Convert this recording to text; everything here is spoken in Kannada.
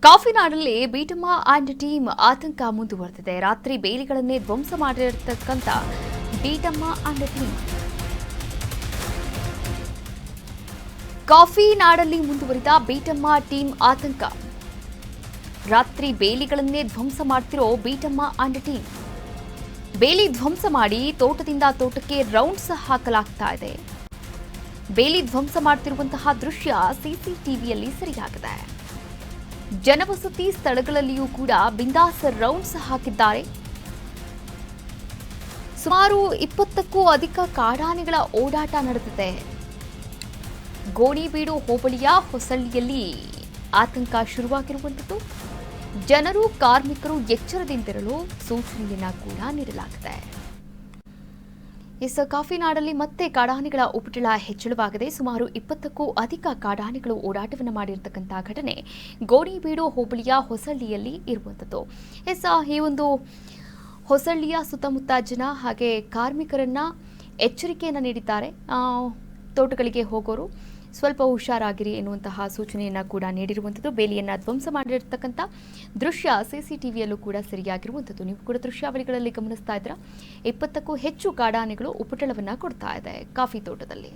ಕಾಫಿನಾಡಲ್ಲಿ ಬೀಟಮ್ಮ ಆ್ಯಂಡ್ ಟೀಮ್ ಆತಂಕ ಮುಂದುವರೆದಿದೆ. ರಾತ್ರಿ ಬೇಲಿಗಳನ್ನೇ ಧ್ವಂಸ ಮಾಡಿರತಕ್ಕಂಥ ಬೀಟಮ್ಮ ಆ್ಯಂಡ್ ಟೀಮ್ ಕಾಫಿನಾಡಲ್ಲಿ ಮುಂದುವರಿದ ಬೀಟಮ್ಮ ಟೀಮ್ ಆತಂಕ. ರಾತ್ರಿ ಬೇಲಿಗಳನ್ನೇ ಧ್ವಂಸ ಮಾಡ್ತಿರೋ ಬೀಟಮ್ಮ ಆ್ಯಂಡ್ ಟೀಮ್. ಬೇಲಿ ಧ್ವಂಸ ಮಾಡಿ ತೋಟದಿಂದ ತೋಟಕ್ಕೆ ರೌಂಡ್ಸ್ ಹಾಕಲಾಗ್ತಾ ಇದೆ. ಬೇಲಿ ಧ್ವಂಸ ಮಾಡ್ತಿರುವಂತಹ ದೃಶ್ಯ ಸಿಸಿಟಿವಿಯಲ್ಲಿ ಸೆರೆಯಾಗಿದೆ. ಜನವಸತಿ ಸ್ಥಳಗಳಲ್ಲಿಯೂ ಕೂಡ ಬಿಂದಾಸ್ ರೌಂಡ್ಸ್ ಹಾಕಿದ್ದಾರೆ. ಸುಮಾರು 20ಕ್ಕೂ ಅಧಿಕ ಕಾಡಾನೆಗಳ ಓಡಾಟ ನಡೆದಿದೆ. ಗೋಣಿಬೀಡು ಹೋಬಳಿಯ ಹೊಸಳ್ಳಿಯಲ್ಲಿ ಆತಂಕ ಶುರುವಾಗಿರುವಂಥದ್ದು. ಜನರು ಕಾರ್ಮಿಕರು ಎಚ್ಚರದಿಂದಿರಲು ಸೂಚನೆಯನ್ನ ಕೂಡ ನೀಡಲಾಗಿದೆ. ಕಾಫಿನಾಡಲ್ಲಿ ಮತ್ತೆ ಕಾಡಾನೆಗಳ ಉಪಟಳ ಹೆಚ್ಚಳವಾಗಿದೆ. ಸುಮಾರು 20ಕ್ಕೂ ಅಧಿಕ ಕಾಡಾನೆಗಳು ಓಡಾಟವನ್ನು ಮಾಡಿರತಕ್ಕಂಥ ಘಟನೆ ಗೋಣಿಬೀಡು ಹೋಬಳಿಯ ಹೊಸಳ್ಳಿಯಲ್ಲಿ ಇರುವಂಥದ್ದು. ಈ ಒಂದು ಹೊಸಳ್ಳಿಯ ಸುತ್ತಮುತ್ತ ಜನ ಹಾಗೆ ಕಾರ್ಮಿಕರನ್ನ ಎಚ್ಚರಿಕೆಯನ್ನು ನೀಡಿದ್ದಾರೆ. ತೋಟಗಳಿಗೆ ಹೋಗೋರು ಸ್ವಲ್ಪ ಹುಷಾರಾಗಿರಿ ಎನ್ನುವಂತಹ ಸೂಚನೆಯನ್ನು ಕೂಡ ನೀಡಿರುವಂಥದ್ದು. ಬೇಲಿಯನ್ನು ಧ್ವಂಸ ಮಾಡಿರತಕ್ಕಂಥ ದೃಶ್ಯ ಸಿಸಿಟಿವಿಯಲ್ಲೂ ಕೂಡ ಸರಿಯಾಗಿರುವಂಥದ್ದು. ನೀವು ಕೂಡ ದೃಶ್ಯಾವಳಿಗಳಲ್ಲಿ ಗಮನಿಸ್ತಾ ಇದ್ದೀರಾ. 20ಕ್ಕೂ ಹೆಚ್ಚು ಕಾಡಾನೆಗಳು ಉಪಟಳವನ್ನು ಕೊಡ್ತಾ ಇದೆ ಕಾಫಿ ತೋಟದಲ್ಲಿ.